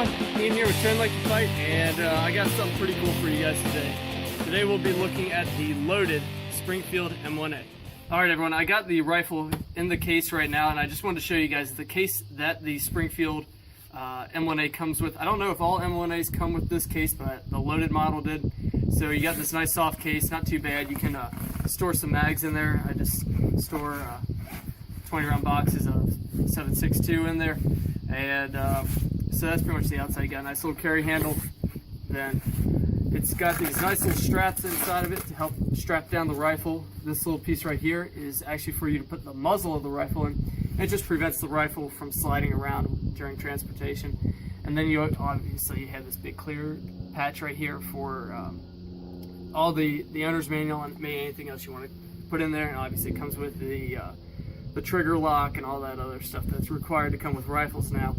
everyone, Ian here with Trend Like You Fight, and I got something pretty cool for you guys today. Today we'll be looking at the loaded Springfield M1A. Alright everyone, I got the rifle in the case right now, and I just wanted to show you guys the case that the Springfield M1A comes with. I don't know if all M1As come with this case, but the loaded model did. So you got this nice soft case, not too bad. You can store some mags in there. I just store 20 round boxes of 7.62 in there, and so that's pretty much the outside. You got a nice little carry handle. Then it's got these nice little straps inside of it to help strap down the rifle. This little piece right here is actually for you to put the muzzle of the rifle in. It just prevents the rifle from sliding around during transportation. And then you obviously have this big clear patch right here for all the owner's manual and maybe anything else you want to put in there. And obviously it comes with the trigger lock and all that other stuff that's required to come with rifles now.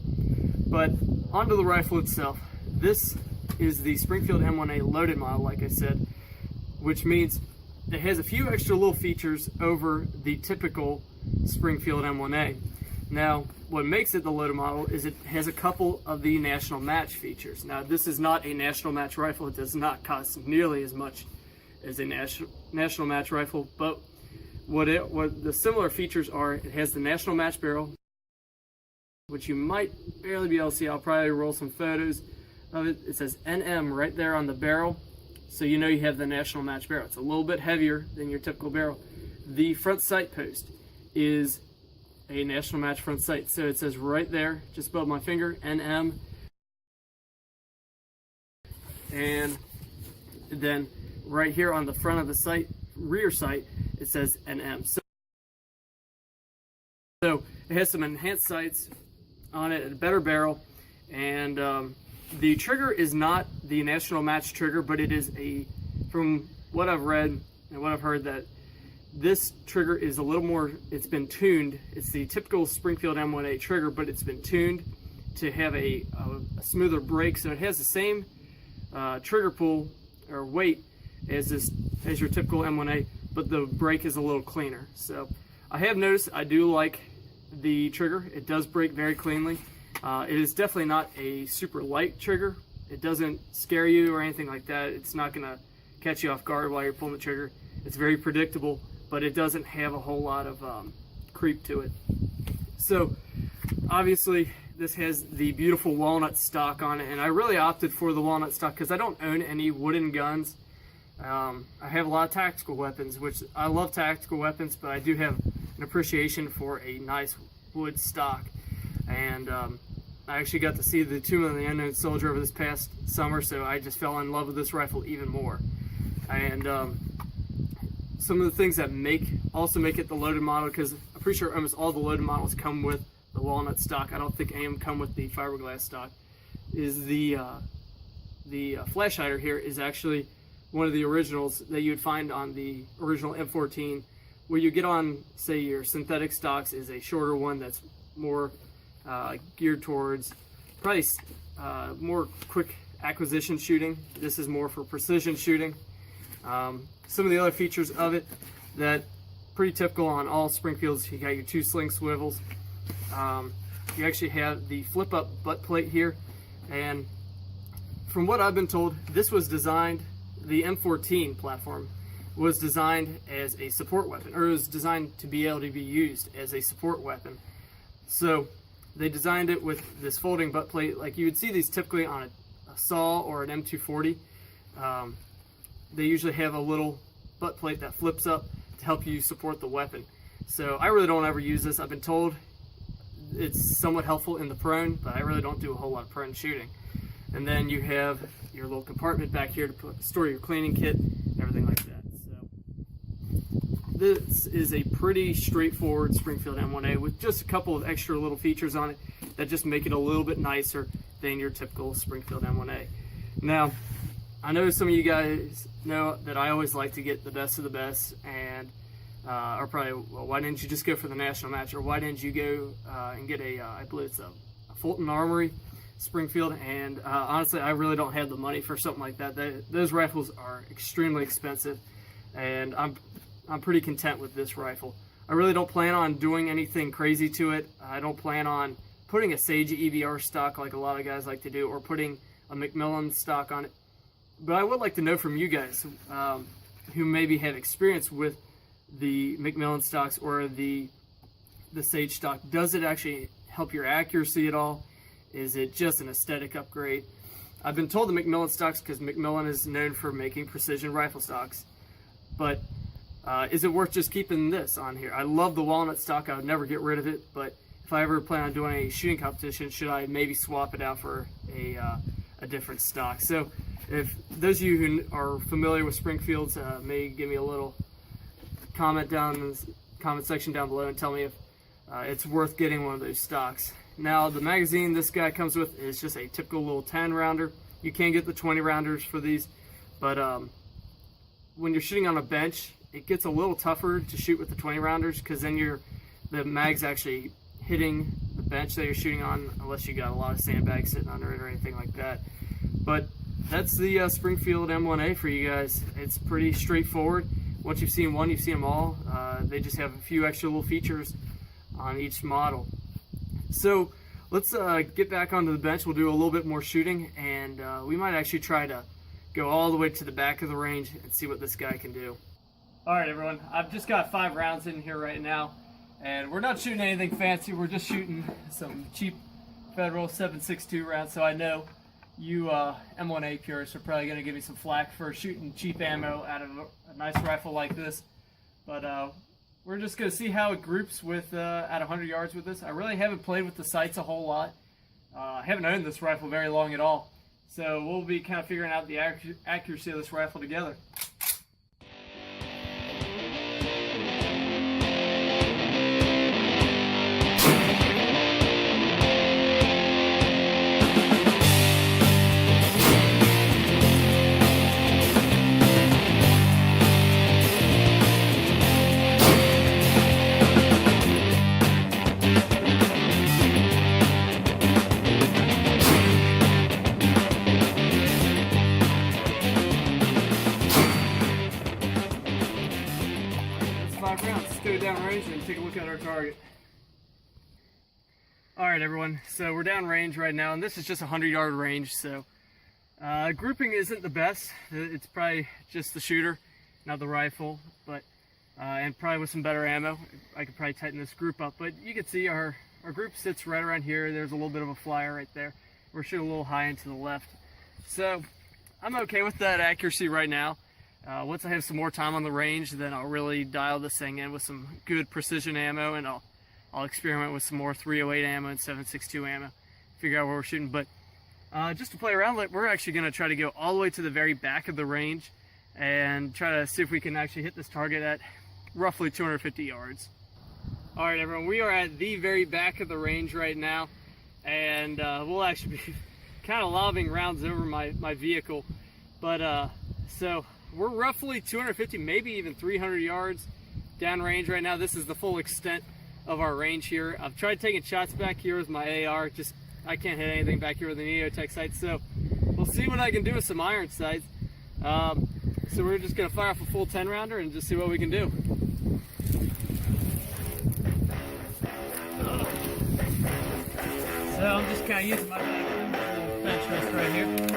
But onto the rifle itself. This is the Springfield M1A loaded model, like I said, which means it has a few extra little features over the typical Springfield M1A. Now, what makes it the loaded model is it has a couple of the national match features. Now, this is not a national match rifle. It does not cost nearly as much as a national match rifle, but what the similar features are, it has the national match barrel, which you might barely be able to see. I'll probably roll some photos of it. It says NM right there on the barrel, so you know you have the national match barrel. It's a little bit heavier than your typical barrel. The front sight post is a national match front sight, so it says right there, just above my finger, NM. And then right here on the front of the sight, rear sight, it says NM. So it has some enhanced sights on it, a better barrel, and the trigger is not the national match trigger, but it is from what I've read and what I've heard, that this trigger is a little more, it's been tuned. It's the typical Springfield M1A trigger, but it's been tuned to have a smoother break, so it has the same trigger pull or weight as your typical M1A, but the break is a little cleaner. So I have noticed I do like the trigger. It does break very cleanly. It is definitely not a super light trigger. It doesn't scare you or anything like that. It's not going to catch you off guard while you're pulling the trigger. It's very predictable, but it doesn't have a whole lot of creep to it. So obviously this has the beautiful walnut stock on it, and I really opted for the walnut stock because I don't own any wooden guns. I have a lot of tactical weapons, which I love tactical weapons, but I do have an appreciation for a nice wood stock. And I actually got to see the Tomb of the Unknown Soldier over this past summer, so I just fell in love with this rifle even more. And some of the things that also make it the loaded model, because I'm pretty sure almost all the loaded models come with the walnut stock. I don't think any of them come with the fiberglass stock. Is the flash hider here is actually one of the originals that you would find on the original M14. Where you get on, say, your synthetic stocks is a shorter one that's more geared towards probably more quick acquisition shooting. This is more for precision shooting. Some of the other features of it that pretty typical on all Springfields, you got your two sling swivels. You actually have the flip up butt plate here, and from what I've been told, this was designed, the M14 platform was designed as a support weapon, or it was designed to be able to be used as a support weapon. So they designed it with this folding butt plate, like you would see these typically on a SAW or an M240. They usually have a little butt plate that flips up to help you support the weapon. So I really don't ever use this. I've been told it's somewhat helpful in the prone, but I really don't do a whole lot of prone shooting. And then you have your little compartment back here to store your cleaning kit, everything like that. This is a pretty straightforward Springfield M1A with just a couple of extra little features on it that just make it a little bit nicer than your typical Springfield M1A. Now, I know some of you guys know that I always like to get the best of the best, and or probably, well, why didn't you just go for the national match, or why didn't you go and get I believe it's a Fulton Armory Springfield? And honestly, I really don't have the money for something like that. Those rifles are extremely expensive, and I'm pretty content with this rifle. I really don't plan on doing anything crazy to it. I don't plan on putting a Sage EBR stock like a lot of guys like to do, or putting a Macmillan stock on it. But I would like to know from you guys who maybe have experience with the Macmillan stocks or the Sage stock. Does it actually help your accuracy at all? Is it just an aesthetic upgrade? I've been told the Macmillan stocks, because Macmillan is known for making precision rifle stocks, but is it worth just keeping this on here? I love the walnut stock. I would never get rid of it, but if I ever plan on doing a shooting competition, should I maybe swap it out for a different stock? So if those of you who are familiar with Springfields may give me a little comment down in the comment section down below and tell me if it's worth getting one of those stocks. Now, the magazine this guy comes with is just a typical little 10 rounder. You can get the 20 rounders for these, but when you're shooting on a bench, it gets a little tougher to shoot with the 20 rounders, because then the mag's actually hitting the bench that you're shooting on, unless you got a lot of sandbags sitting under it or anything like that. But that's the Springfield M1A for you guys. It's pretty straightforward. Once you've seen one, you've seen them all. They just have a few extra little features on each model. So let's get back onto the bench. We'll do a little bit more shooting, and we might actually try to go all the way to the back of the range and see what this guy can do. All right, everyone, I've just got 5 rounds in here right now, and we're not shooting anything fancy. We're just shooting some cheap Federal 7.62 rounds. So I know you M1A purists are probably going to give me some flack for shooting cheap ammo out of a nice rifle like this, but we're just going to see how it groups with at 100 yards with this. I really haven't played with the sights a whole lot. I haven't owned this rifle very long at all, so we'll be kind of figuring out the accuracy of this rifle together. Let's go downrange and take a look at our target. Alright, everyone, so we're downrange right now, and this is just a 100-yard range, so grouping isn't the best. It's probably just the shooter, not the rifle, but and probably with some better ammo, I could probably tighten this group up. But you can see our group sits right around here. There's a little bit of a flyer right there. We're shooting a little high and to the left. So I'm okay with that accuracy right now. Once I have some more time on the range, then I'll really dial this thing in with some good precision ammo, and I'll experiment with some more 308 ammo and 7.62 ammo, figure out where we're shooting. But just to play around, we're actually going to try to go all the way to the very back of the range and try to see if we can actually hit this target at roughly 250 yards. All right, everyone, we are at the very back of the range right now, and we'll actually be kind of lobbing rounds over my vehicle. But so we're roughly 250, maybe even 300 yards downrange right now. This is the full extent of our range here. I've tried taking shots back here with my AR, just I can't hit anything back here with an EOTech sight, so we'll see what I can do with some iron sights. So we're just gonna fire off a full 10 rounder and just see what we can do. So I'm just kind of using my bench rest right here.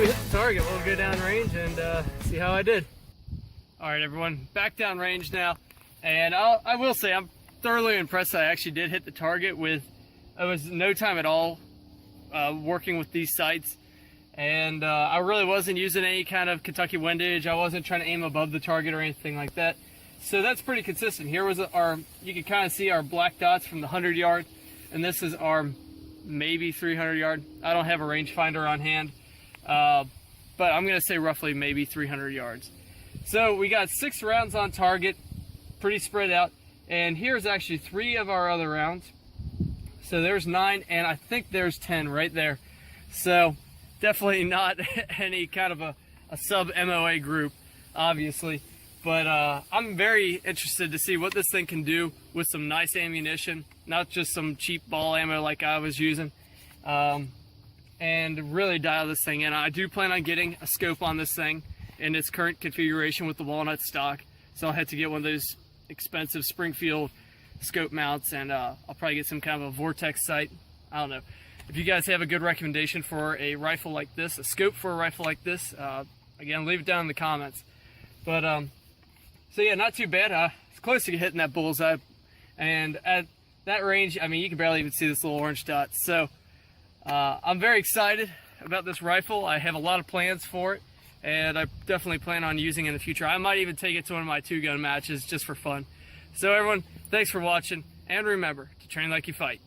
we hit the target, we'll go down range and see how I did. All right, everyone, back down range now. And I will say I'm thoroughly impressed that I actually did hit the target with, it was no time at all working with these sights. And I really wasn't using any kind of Kentucky windage. I wasn't trying to aim above the target or anything like that. So that's pretty consistent. Here was our, you can kind of see our black dots from the 100 yard. And this is our maybe 300 yard. I don't have a rangefinder on hand, but I'm gonna say roughly maybe 300 yards. So we got 6 rounds on target, pretty spread out. And here's actually 3 of our other rounds. So there's 9, and I think there's 10 right there. So definitely not any kind of a sub MOA group, obviously. But I'm very interested to see what this thing can do with some nice ammunition, not just some cheap ball ammo like I was using, and really dial this thing in. I do plan on getting a scope on this thing in its current configuration with the walnut stock, so I'll have to get one of those expensive Springfield scope mounts, and I'll probably get some kind of a vortex sight. I don't know. If you guys have a good recommendation for a rifle like this, a scope for a rifle like this, again, leave it down in the comments. But so yeah, not too bad. It's close to hitting that bullseye, and at that range, I mean, you can barely even see this little orange dot. So I'm very excited about this rifle. I have a lot of plans for it, and I definitely plan on using it in the future. I might even take it to one of my 2-gun matches just for fun. So everyone, thanks for watching, and remember to train like you fight.